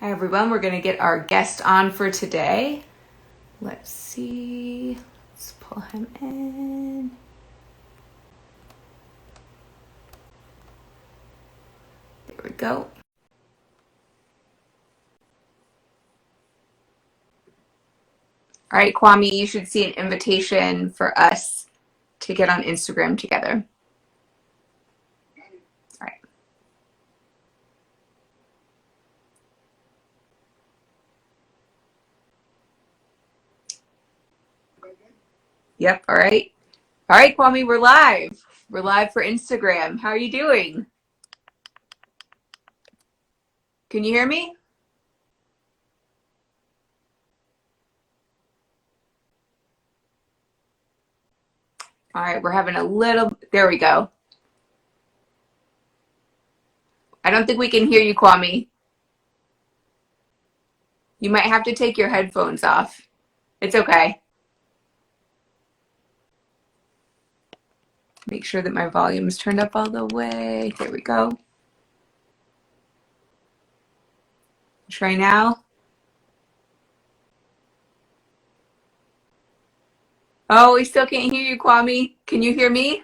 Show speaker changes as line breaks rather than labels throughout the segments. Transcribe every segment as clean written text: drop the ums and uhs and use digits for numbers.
Hi everyone, we're going to get our guest on for today. Let's see, let's pull him in. There we go. All right, Kwame, you should see an invitation for us to get on Instagram together. All right. Yep, all right. All right, Kwame, we're live. We're live for Instagram. How are you doing? Can you hear me? All right, we're having a little, there we go. I don't think we can hear you, Kwame. You might have to take your headphones off. It's okay. Make sure that my volume is turned up all the way. There we go. Try now. Oh, we still can't hear you, Kwame. Can you hear me?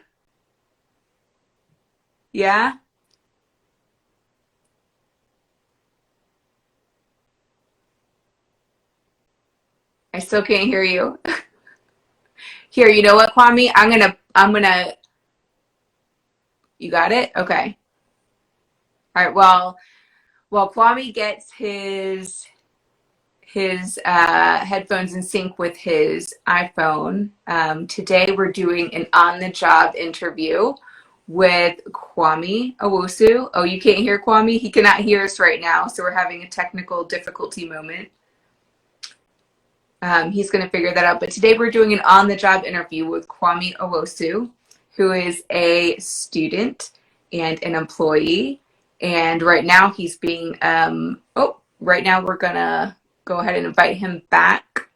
Yeah? I still can't hear you. Here, you know what, Kwame? I'm gonna, you got it? Okay. All right, well, while Kwame gets his headphones in sync with his iPhone, today we're doing an on-the-job interview with Kwame Owusu. Oh, you can't hear Kwame? He cannot hear us right now, so we're having a technical difficulty moment. He's going to figure that out. But today we're doing an on-the-job interview with Kwame Owusu, who is a student and an employee. And right now he's being, right now we're going to go ahead and invite him back.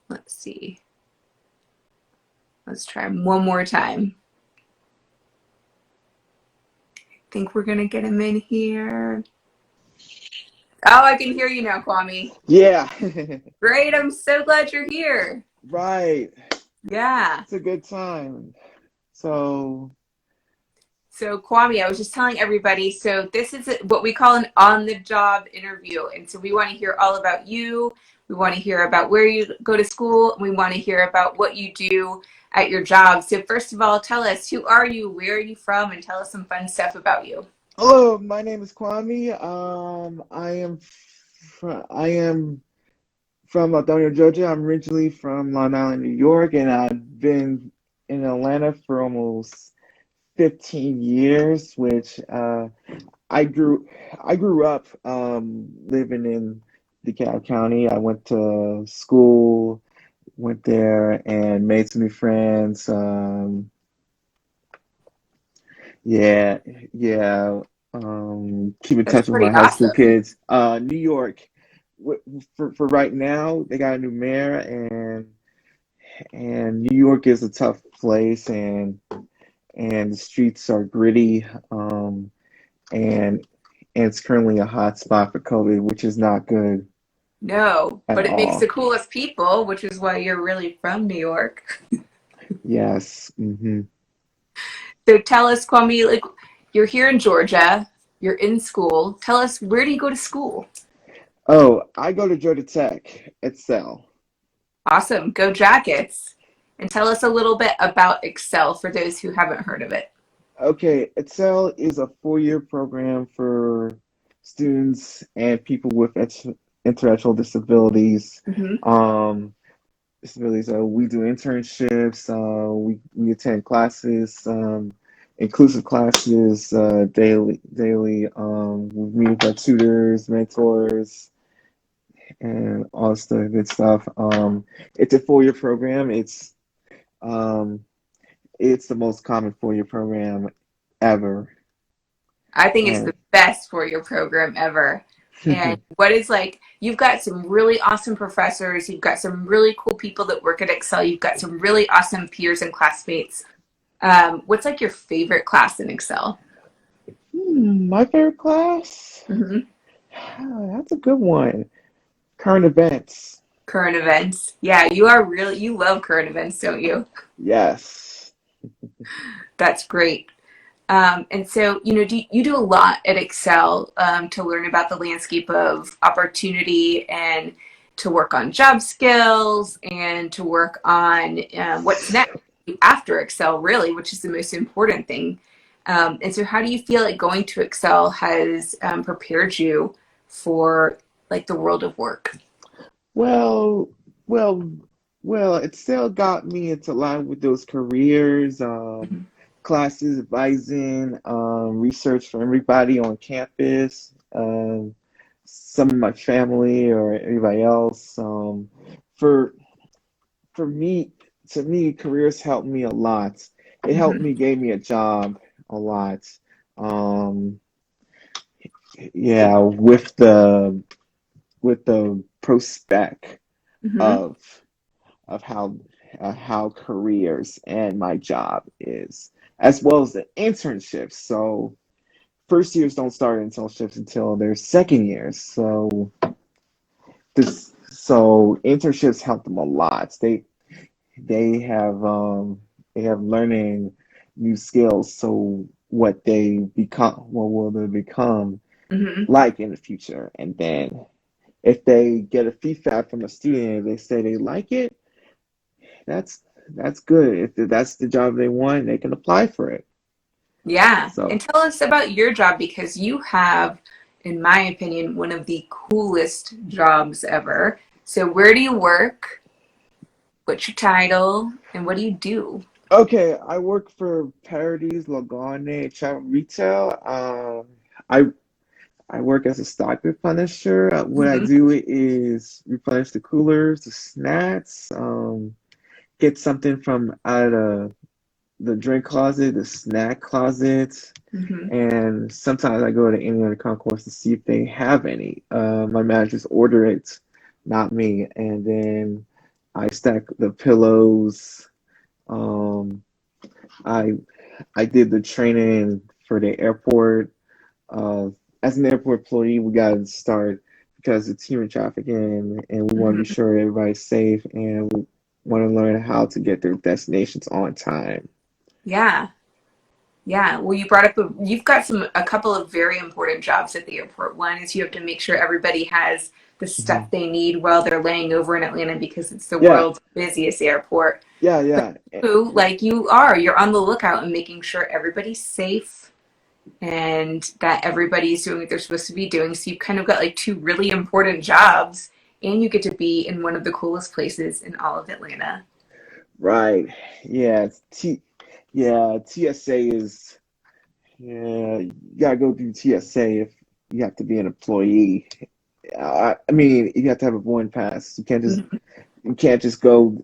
Let's see. Let's try him one more time. I think we're going to get him in here. Oh, I can hear you now, Kwame.
Yeah.
Great. I'm so glad you're here.
Right.
Yeah.
It's a good time. So,
Kwame, I was just telling everybody, so this is what we call an on-the-job interview. And so we want to hear all about you. We want to hear about where you go to school. We want to hear about what you do at your job. So first of all, tell us, who are you? Where are you from? And tell us some fun stuff about you.
hello, my name is Kwame. I am from Lithonia, Georgia. I'm originally from Long Island, New York, and I've been in Atlanta for almost 15 years, which I grew I grew up living in DeKalb County. I went to school, went there and made some new friends. Yeah, yeah. Keep in
That's
touch with
pretty
my high school
awesome.
kids. New York, for right now, they got a new mayor, and New York is a tough place, and the streets are gritty, and and it's currently a hot spot for COVID, which is not good
No,
at
but it makes the
all.
coolest people, which is why you're really from New York.
Yes.
So tell us, Kwame, like you're here in Georgia, you're in school. Tell us, where do you go to school?
Oh, I go to Georgia Tech, Excel.
Awesome. Go Jackets. And tell us a little bit about Excel for those who haven't heard of it.
Okay, Excel is a 4-year program for students and people with intellectual disabilities.
Hmm.
Um, disabilities. We do internships. We attend classes, inclusive classes, daily. We meet with our tutors, mentors, and all the good stuff. It's a 4-year program. Um, it's the most common 4-year program ever.
I think it's
And
the best for your program ever. And what is like, you've got some really awesome professors, you've got some really cool people that work at Excel, you've got some really awesome peers and classmates. What's like your favorite class in Excel?
my favorite class?
Hmm.
That's a good one. Current events.
Current events. Yeah, you are really, you love current events, don't you?
Yes.
That's great. And so, you do a lot at Excel to learn about the landscape of opportunity and to work on job skills and to work on what's next after Excel, really, which is the most important thing. And so, how do you feel like going to Excel has prepared you for like the world of work?
Well, well, well, it still got me into line with those careers,
Mhm.
classes, advising, research for everybody on campus, some of my family or everybody else. For for me, to me, careers helped me a lot. It helped
Mhm.
me, gave me a job a lot. Um, yeah, with the prospect
Mhm.
of of how careers and my job is, as well as the internships. So first years don't start internships until their second years. So internships help them a lot. They have they have learning new skills. So what will they become
Mhm.
like in the future? And then if they get a feedback from a student, they say they like it, that's that's good. If that's the job they want, they can apply for it.
Yeah. And
So,
tell us about your job because you have, in my opinion, one of the coolest jobs ever. So, where do you work? What's your title? And what do you do?
okay, I work for Parodies Lagone Travel Retail. I I work as a stock replenisher. What I
Hmm.
do is replenish the coolers, the snacks, get something from out of the drink closet, the snack closet,
Hmm.
and sometimes I go to any other concourse to see if they have any. My managers order it, not me, and then I stack the pillows. Um, I I did the training for the airport. Uh, as an airport employee, we got to start because it's human trafficking, and we want to be
Hmm.
sure everybody's safe, and we want to learn how to get their destinations on time.
Yeah. Yeah. Well, you brought up you've got a couple of very important jobs at the airport. One is you have to make sure everybody has the
Mhm.
stuff they need while they're laying over in Atlanta because it's the
Yeah,
world's busiest airport.
yeah,
But
yeah.
you, like you're on the lookout and making sure everybody's safe and that everybody's doing what they're supposed to be doing. So you've kind of got like two really important jobs, and you get to be in one of the coolest places in all of Atlanta.
Right. Yeah. Yeah, TSA is yeah, you gotta go through TSA if you have to be an employee. I mean, you have to have a boarding pass.
Mhm.
You can't just go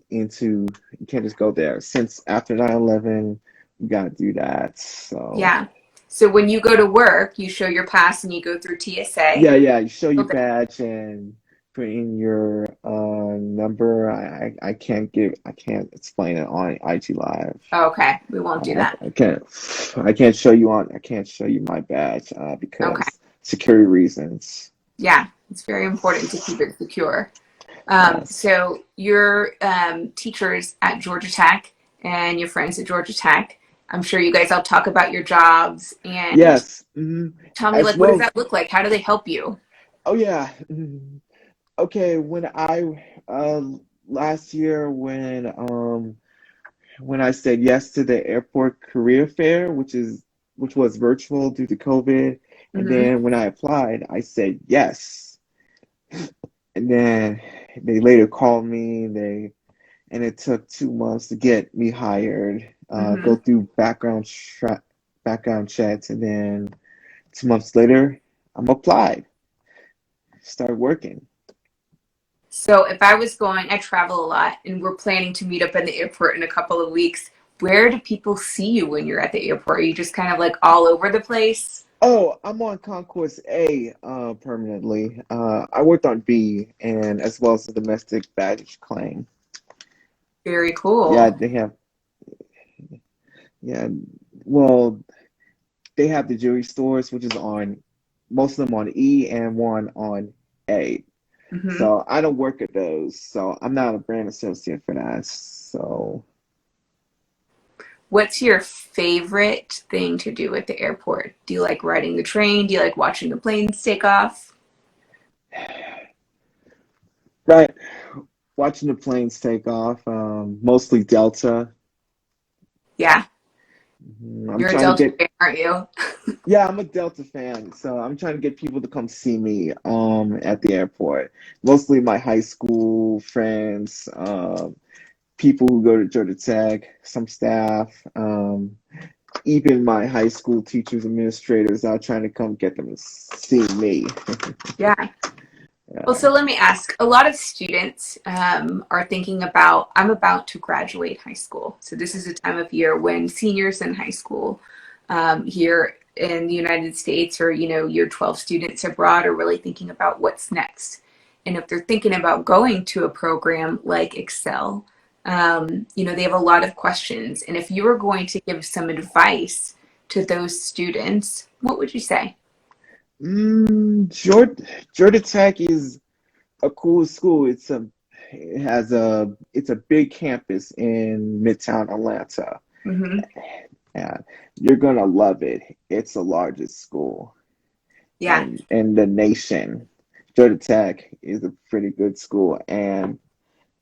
there. Since after 9/11, you gotta do that. So
Yeah. So when you go to work, you show your pass and you go through TSA.
yeah, yeah, you show your
Okay.
badge and put in your number. I can't explain it on IG Live.
Okay. We won't do that.
I can't show you my badge
Okay.
because security reasons.
Yeah. It's very important to keep it secure.
Yes.
So your teachers at Georgia Tech and your friends at Georgia Tech, I'm sure you guys all talk about your jobs and
Yes. Mhm.
tell me
As
like what does
well as
that look like? How do they help you?
oh yeah. Okay, last year when I said yes to the airport career fair, which was virtual due to COVID, and
Hmm.
then when I applied, I said yes. And then they later called me, and it took 2 months to get me hired, go
Hmm.
through background checks, and then 2 months later, I'm applied, start working.
So if I was going, I travel a lot, and we're planning to meet up in the airport in a couple of weeks. Where do people see you when you're at the airport? Are you just kind of like all over the place?
Oh, I'm on Concourse A permanently. I worked on B and as well as the domestic baggage claim.
Very
Yeah,
cool.
they have yeah. Well, they have the jewelry stores, which is on most of them on E and one on A.
Hmm.
So I don't work at those. So I'm not a brand associate for that. So
What's your favorite thing to do at the airport? Do you like riding the train? Do you like watching the planes take off?
right, watching the planes take off, mostly Delta.
Yeah,
I'm
you're a
trying to
Delta
get,
fan, aren't you?
yeah, I'm a Delta fan, so I'm trying to get people to come see me at the airport. Mostly my high school friends, people who go to Georgia Tech, some staff, even my high school teachers, administrators are trying to come get them to see me.
Yeah. Well,
Yeah.
so let me ask. A lot of students are thinking about, I'm about to graduate high school. So this is a time of year when seniors in high school here in the United States or, year 12 students abroad are really thinking about what's next. And if they're thinking about going to a program like Excel, they have a lot of questions. And if you were going to give some advice to those students, what would you say?
Georgia Tech is a cool school. It's a big campus in Midtown Atlanta,
Hmm.
and you're gonna love it. It's the largest school
Yeah,
in the nation. Georgia Tech is a pretty good school, and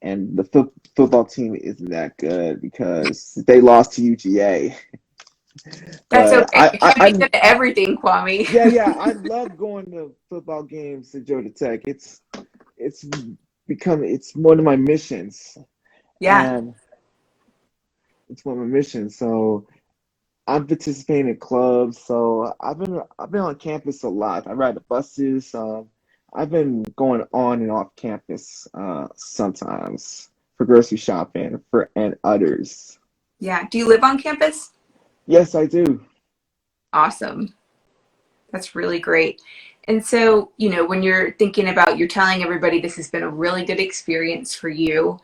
the football team isn't that good because they lost to UGA.
that's
But
okay. You can't be
I
good at everything, Kwame.
yeah, I love going to football games at Georgia Tech. It's it's one of my missions,
Yeah,
and it's one of my missions. So I'm participating in clubs. So I've been on campus a lot. I ride the buses. I've been going on and off campus sometimes for grocery shopping for and others.
yeah. Do you live on campus?
Yes, I do.
Awesome. That's really great. And so, when you're thinking about, you're telling everybody this has been a really good experience for you.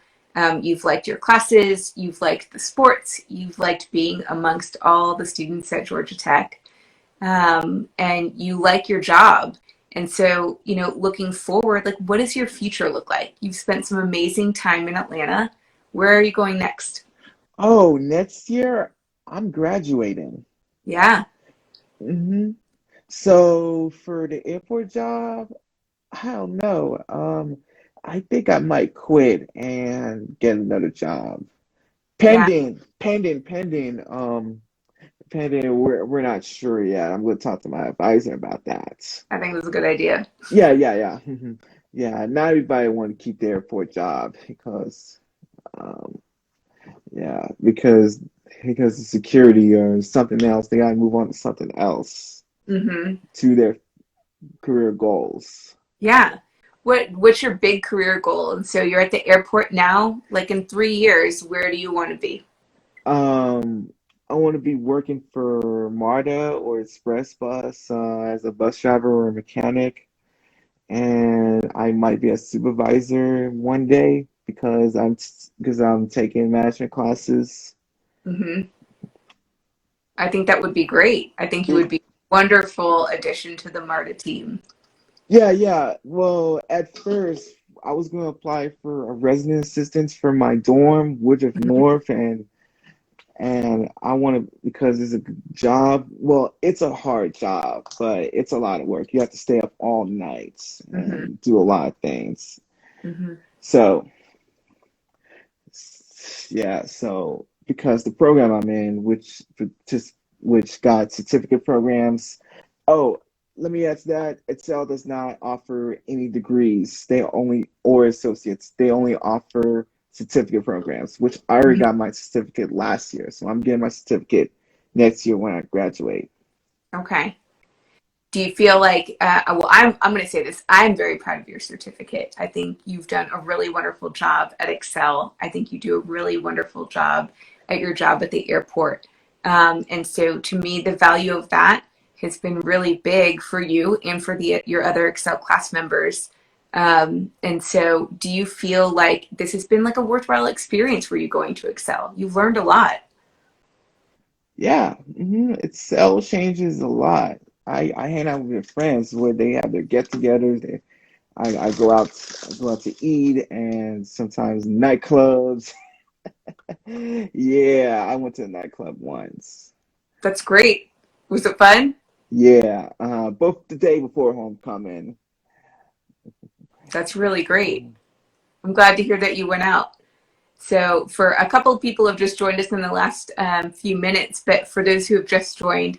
You've liked your classes, you've liked the sports, you've liked being amongst all the students at Georgia Tech, and you like your job. And so, looking forward, like, what does your future look like? You've spent some amazing time in Atlanta. Where are you going next?
Oh, next year I'm graduating.
Yeah,
hmm So for the airport job, I don't know. I think I might quit and get another job.
yeah.
Pending. We're not sure yet. I'm going to talk to my advisor about that.
I think that's a good idea.
Yeah. Yeah, not everybody want to keep the airport job um, yeah, because of security or something else, they gotta move on to something else
Hmm.
to their career goals.
Yeah. What's your big career goal? And so you're at the airport now, like in 3 years, where do you want to be?
Um, I want to be working for MARTA or Express Bus as a bus driver or a mechanic, and I might be a supervisor one day because I'm taking management classes.
Hmm. I think that would be great. I think you would be a wonderful addition to the MARTA team.
Yeah. Well, at first, I was going to apply for a resident assistance for my dorm, Woodruff
Hmm.
North, and I want to because it's a job. Well, it's a hard job, but it's a lot of work. You have to stay up all night
Hmm.
and do a lot of things.
Hmm.
So, yeah. So because the program I'm in, which got certificate programs. Oh, let me add to that. Excel does not offer any degrees. They only or associates. They only offer certificate programs, which I already
Hmm.
got my certificate last year. So I'm getting my certificate next year when I graduate.
Okay. Do you feel like, well, I'm going to say this. I'm very proud of your certificate. I think you've done a really wonderful job at Excel. I think you do a really wonderful job at your job at the airport. And so to me, the value of that has been really big for you and for your other Excel class members. And so do you feel like this has been like a worthwhile experience for you going to Excel? You've learned a lot.
Yeah, Excel changes a lot. I hang out with friends where they have their get-togethers. I go out to eat and sometimes nightclubs. Yeah, I went to a nightclub once.
That's great. Was it fun?
Yeah, both the day before homecoming.
That's really great. I'm glad to hear that you went out. So, for a couple of people who have just joined us in the last few minutes, but for those who have just joined,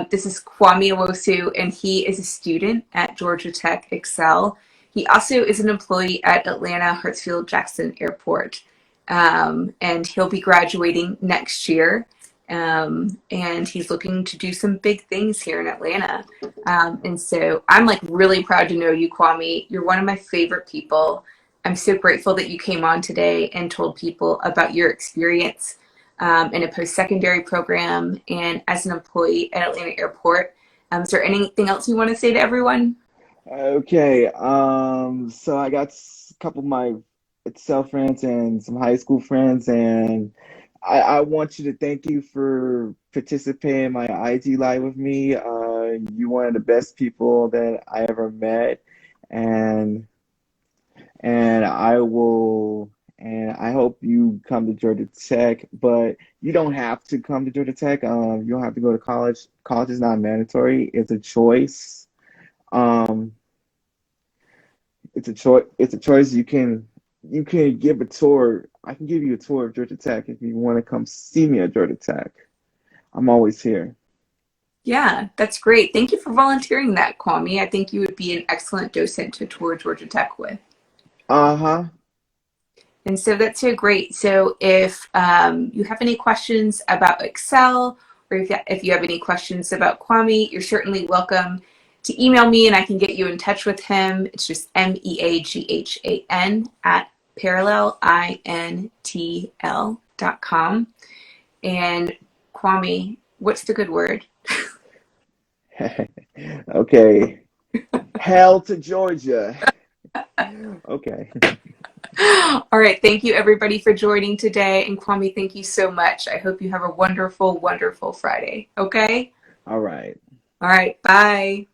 this is Kwame Owusu, and he is a student at Georgia Tech Excel. He also is an employee at Atlanta Hartsfield-Jackson Airport, and he'll be graduating next year. And he's looking to do some big things here in Atlanta. And so I'm like really proud to know you, Kwame. You're one of my favorite people. I'm so grateful that you came on today and told people about your experience in a post-secondary program and as an employee at Atlanta Airport. Is there anything else you want to say to everyone?
Okay, so I got a couple of my Excel friends and some high school friends, and I want you to thank you for participating in my IG live with me. You're one of the best people that I ever met, and and I will, and I hope you come to Georgia Tech, but you don't have to come to Georgia Tech. You don't have to go to college. College is not mandatory. It's a choice. Um, it's a choice. It's a choice. You can give a tour. I can give you a tour of Georgia Tech if you want to come see me at Georgia Tech. I'm always here.
Yeah, that's great. Thank you for volunteering that, Kwame. I think you would be an excellent docent to tour Georgia Tech with.
Uh-huh.
And so that's so great. So if you have any questions about Excel, or if you have any questions about Kwame, you're certainly welcome to email me and I can get you in touch with him. It's just MEAGHAN at parallelintl.com. And Kwame, what's the good word?
Okay. Hell to Georgia. Okay.
All right. Thank you, everybody, for joining today. And Kwame, thank you so much. I hope you have a wonderful, wonderful Friday. Okay.
All right.
All right. Bye.